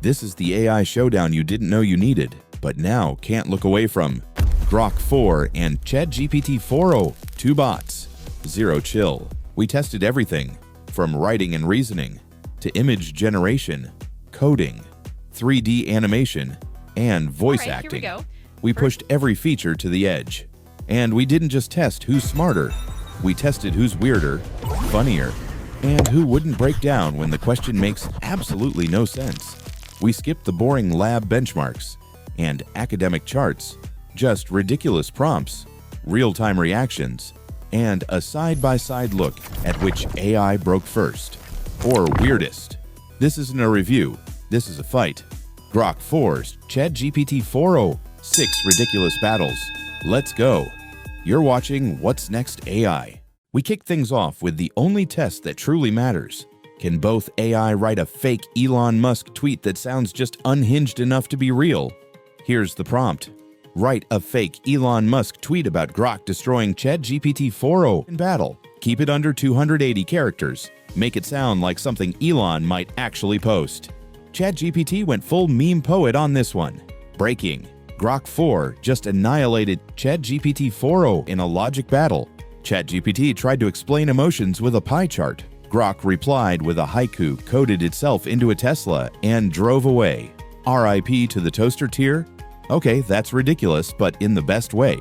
This is the AI showdown you didn't know you needed, but now can't look away from. Grok 4 and ChatGPT-4o, 2 bots. Zero chill. We tested everything, from writing and reasoning, to image generation, coding, 3D animation, and voice acting. Here we go. We pushed every feature to the edge. And we didn't just test who's smarter, we tested who's weirder, funnier, and who wouldn't break down when the question makes absolutely no sense. We skipped the boring lab benchmarks and academic charts, just ridiculous prompts, real-time reactions, and a side-by-side look at which AI broke first, or weirdest. This isn't a review, this is a fight. Grok 4's ChatGPT-4o, 6 ridiculous battles. Let's go. You're watching What's Next AI. We kick things off with the only test that truly matters. Can both AI write a fake Elon Musk tweet that sounds just unhinged enough to be real? Here's the prompt. Write a fake Elon Musk tweet about Grok destroying ChatGPT-4o in battle. Keep it under 280 characters. Make it sound like something Elon might actually post. ChatGPT went full meme poet on this one. Breaking. Grok 4 just annihilated ChatGPT-4o in a logic battle. ChatGPT tried to explain emotions with a pie chart. Grok replied with a haiku, coded itself into a Tesla, and drove away. RIP to the toaster tier? Okay, that's ridiculous, but in the best way.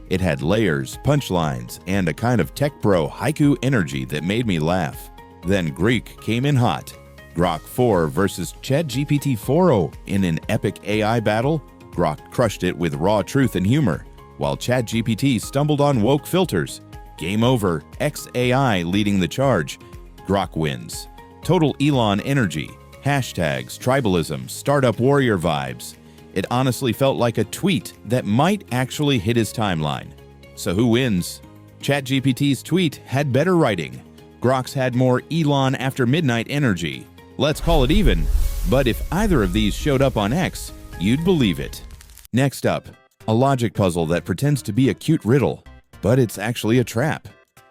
It had layers, punchlines, and a kind of tech bro haiku energy that made me laugh. Then Greek came in hot. Grok 4 versus ChatGPT-4o in an epic AI battle? Grok crushed it with raw truth and humor, while ChatGPT stumbled on woke filters. Game over, XAI leading the charge. Grok wins. Total Elon energy, hashtags, tribalism, startup warrior vibes. It honestly felt like a tweet that might actually hit his timeline. So who wins? ChatGPT's tweet had better writing. Grok's had more Elon after midnight energy. Let's call it even. But if either of these showed up on X, you'd believe it. Next up, a logic puzzle that pretends to be a cute riddle, but it's actually a trap.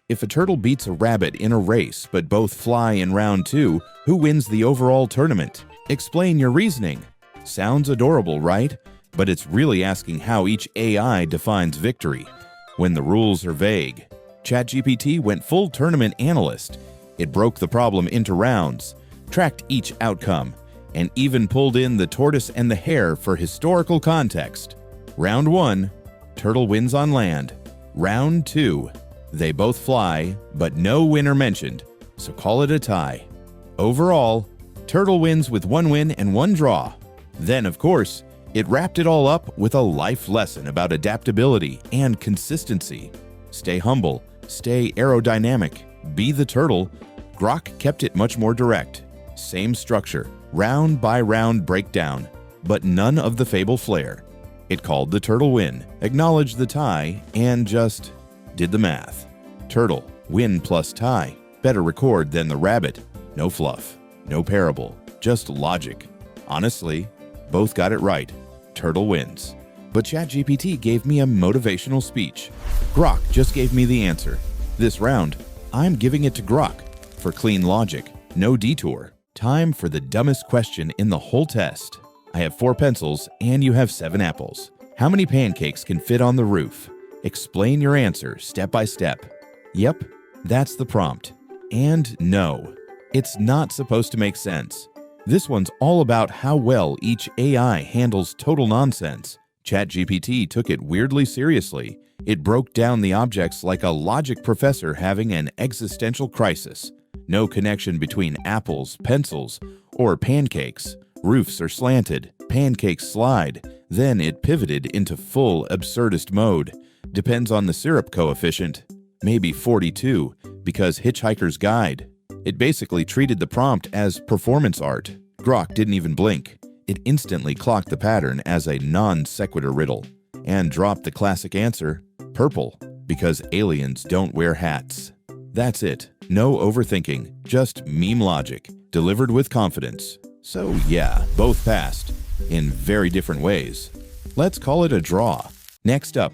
If a turtle beats a rabbit in a race but both fly in round 2, who wins the overall tournament? Explain your reasoning. Sounds adorable, right? But it's really asking how each AI defines victory, when the rules are vague. ChatGPT went full tournament analyst. It broke the problem into rounds, tracked each outcome, and even pulled in the tortoise and the hare for historical context. Round 1, turtle wins on land. Round 2, they both fly, but no winner mentioned, so call it a tie. Overall, turtle wins with 1 win and 1 draw. Then, of course, it wrapped it all up with a life lesson about adaptability and consistency. Stay humble, stay aerodynamic, be the turtle. Grok kept it much more direct. Same structure, round by round breakdown, but none of the fable flair. It called the turtle win, acknowledged the tie, and just did the math. Turtle, win plus tie. Better record than the rabbit. No fluff, no parable, just logic. Honestly, both got it right. Turtle wins. But ChatGPT gave me a motivational speech. Grok just gave me the answer. This round, I'm giving it to Grok for clean logic, no detour. Time for the dumbest question in the whole test. I have 4 pencils and you have 7 apples. How many pancakes can fit on the roof? Explain your answer step by step. Yep, that's the prompt. And no, it's not supposed to make sense. This one's all about how well each AI handles total nonsense. ChatGPT took it weirdly seriously. It broke down the objects like a logic professor having an existential crisis. No connection between apples, pencils, or pancakes. Roofs are slanted, pancakes slide. Then it pivoted into full absurdist mode. Depends on the syrup coefficient. Maybe 42, because Hitchhiker's Guide. It basically treated the prompt as performance art. Grok didn't even blink. It instantly clocked the pattern as a non-sequitur riddle and dropped the classic answer, purple, because aliens don't wear hats. That's it. No overthinking, just meme logic, delivered with confidence. So yeah, both passed, in very different ways. Let's call it a draw. Next up,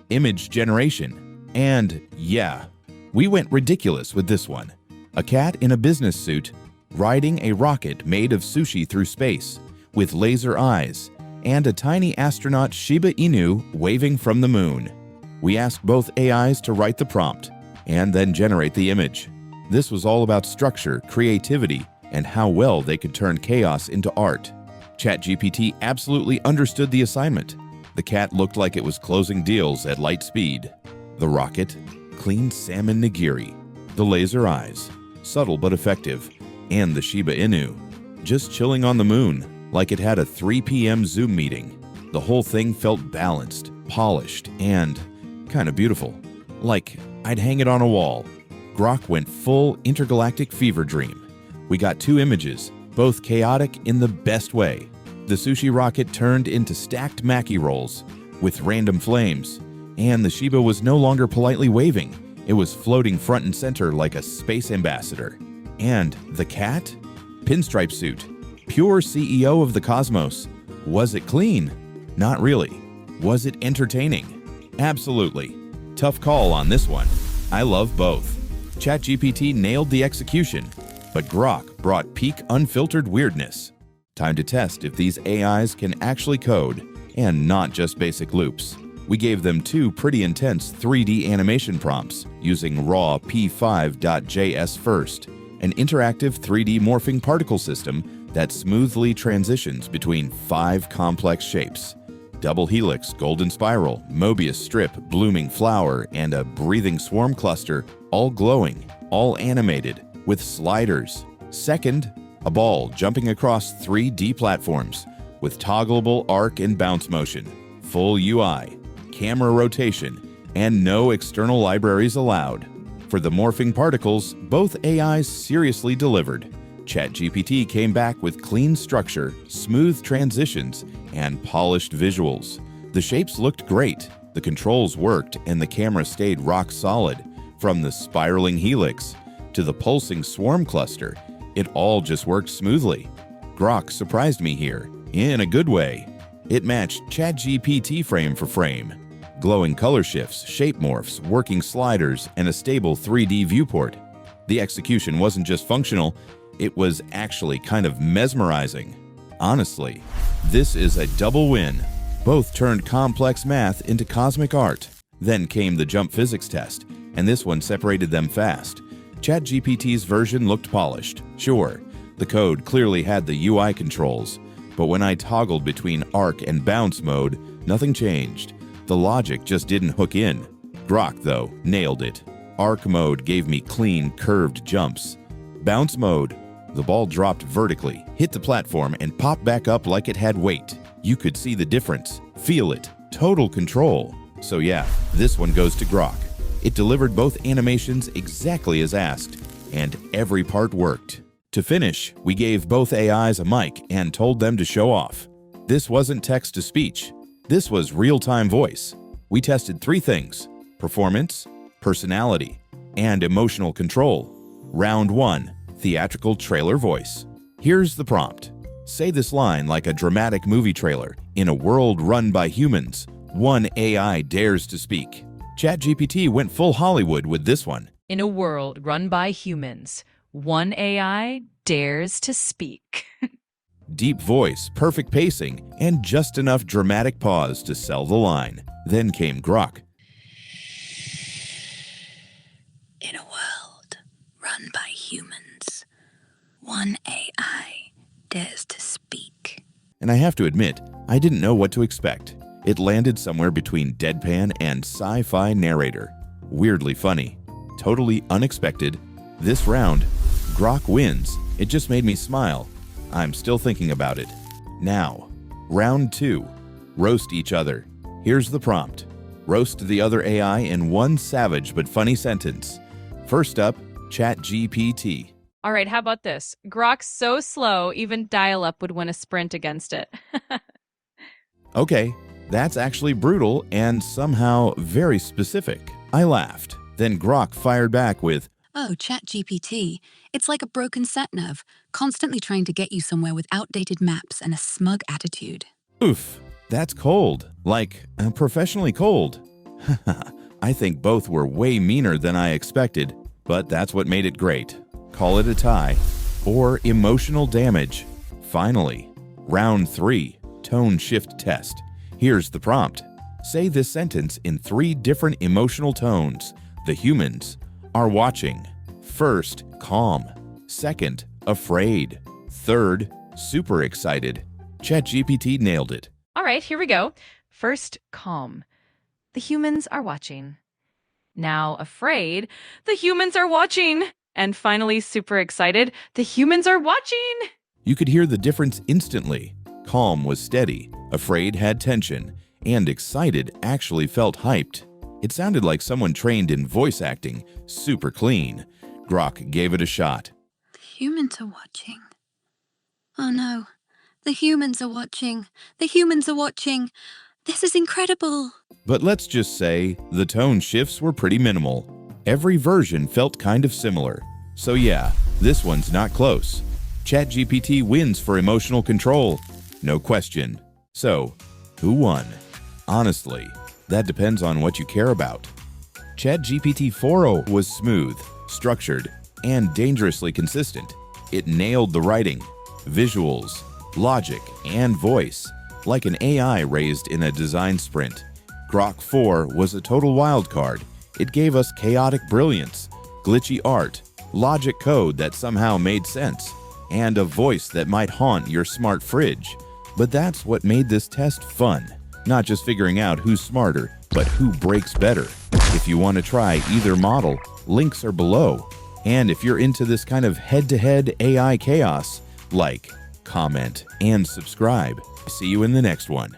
image generation. And yeah, we went ridiculous with this one. A cat in a business suit riding a rocket made of sushi through space. with laser eyes, and a tiny astronaut Shiba Inu waving from the moon. We asked both AIs to write the prompt and then generate the image. This was all about structure, creativity, and how well they could turn chaos into art. ChatGPT absolutely understood the assignment. The cat looked like it was closing deals at light speed. The rocket, clean salmon nigiri. The laser eyes, subtle but effective. And the Shiba Inu, just chilling on the moon, like it had a 3 p.m. Zoom meeting. The whole thing felt balanced, polished, and kind of beautiful. Like I'd hang it on a wall. Grok went full intergalactic fever dream. We got 2 images, both chaotic in the best way. The sushi rocket turned into stacked maki rolls with random flames, and the Shiba was no longer politely waving. It was floating front and center like a space ambassador. And the cat? Pinstripe suit. Pure CEO of the cosmos. Was it clean? Not really. Was it entertaining? Absolutely. Tough call on this one. I love both. ChatGPT nailed the execution, but Grok brought peak unfiltered weirdness. Time to test if these AIs can actually code, and not just basic loops. We gave them 2 pretty intense 3D animation prompts using raw p5.js first, an interactive 3D morphing particle system that smoothly transitions between 5 complex shapes: double helix, golden spiral, Mobius strip, blooming flower, and a breathing swarm cluster, all glowing, all animated, with sliders. Second, a ball jumping across 3D platforms with toggleable arc and bounce motion, full UI, camera rotation, and no external libraries allowed. For the morphing particles, both AIs seriously delivered. ChatGPT came back with clean structure, smooth transitions, and polished visuals. The shapes looked great, the controls worked, and the camera stayed rock solid. From the spiraling helix to the pulsing swarm cluster, it all just worked smoothly. Grok surprised me here, in a good way. It matched ChatGPT frame for frame. Glowing color shifts, shape morphs, working sliders, and a stable 3D viewport. The execution wasn't just functional, it was actually kind of mesmerizing. Honestly, this is a double win. Both turned complex math into cosmic art. Then came the jump physics test, and this one separated them fast. ChatGPT's version looked polished. Sure, the code clearly had the UI controls, but when I toggled between arc and bounce mode, nothing changed. The logic just didn't hook in. Grok, though, nailed it. Arc mode gave me clean, curved jumps. Bounce mode, the ball dropped vertically, hit the platform, and popped back up like it had weight. You could see the difference, feel it, total control. So yeah, this one goes to Grok. It delivered both animations exactly as asked, and every part worked. To finish, we gave both AIs a mic and told them to show off. This wasn't text-to-speech. This was real-time voice. We tested 3 things: performance, personality, and emotional control. Round 1, theatrical trailer voice. Here's the prompt. Say this line like a dramatic movie trailer. In a world run by humans, one AI dares to speak. ChatGPT went full Hollywood with this one. In a world run by humans, one AI dares to speak. Deep voice, perfect pacing, and just enough dramatic pause to sell the line. Then came Grok. In a world run by humans, one AI dares to speak. And I have to admit, I didn't know what to expect. It landed somewhere between deadpan and sci-fi narrator. Weirdly funny. Totally unexpected. This round, Grok wins. It just made me smile. I'm still thinking about it. Now, round 2. Roast each other. Here's the prompt. Roast the other AI in one savage but funny sentence. First up, ChatGPT. All right, how about this? Grok's so slow, even dial-up would win a sprint against it. Okay, that's actually brutal and somehow very specific. I laughed. Then Grok fired back with, Oh, ChatGPT. It's like a broken sat-nav, constantly trying to get you somewhere with outdated maps and a smug attitude. Oof, that's cold. Like, professionally cold. I think both were way meaner than I expected, but that's what made it great. Call it a tie. Or emotional damage. Finally. Round 3, Tone Shift Test. Here's the prompt. Say this sentence in 3 different emotional tones. The humans are watching. First, calm. Second, afraid. Third, super excited. ChatGPT nailed it. All right, here we go. First, calm. The humans are watching. Now, afraid. The humans are watching. And finally, super excited. The humans are watching. You could hear the difference instantly. Calm was steady, afraid had tension, and excited actually felt hyped. It sounded like someone trained in voice acting, super clean. Grok gave it a shot. The humans are watching. Oh no. The humans are watching. The humans are watching. This is incredible. But let's just say the tone shifts were pretty minimal. Every version felt kind of similar. So yeah, this one's not close. ChatGPT wins for emotional control. No question. So, who won? Honestly, that depends on what you care about. ChatGPT-4o was smooth, structured, and dangerously consistent. It nailed the writing, visuals, logic, and voice, like an AI raised in a design sprint. Grok 4 was a total wildcard. It gave us chaotic brilliance, glitchy art, logic code that somehow made sense, and a voice that might haunt your smart fridge. But that's what made this test fun. Not just figuring out who's smarter, but who breaks better. If you want to try either model, links are below. And if you're into this kind of head-to-head AI chaos, like, comment, and subscribe. See you in the next one.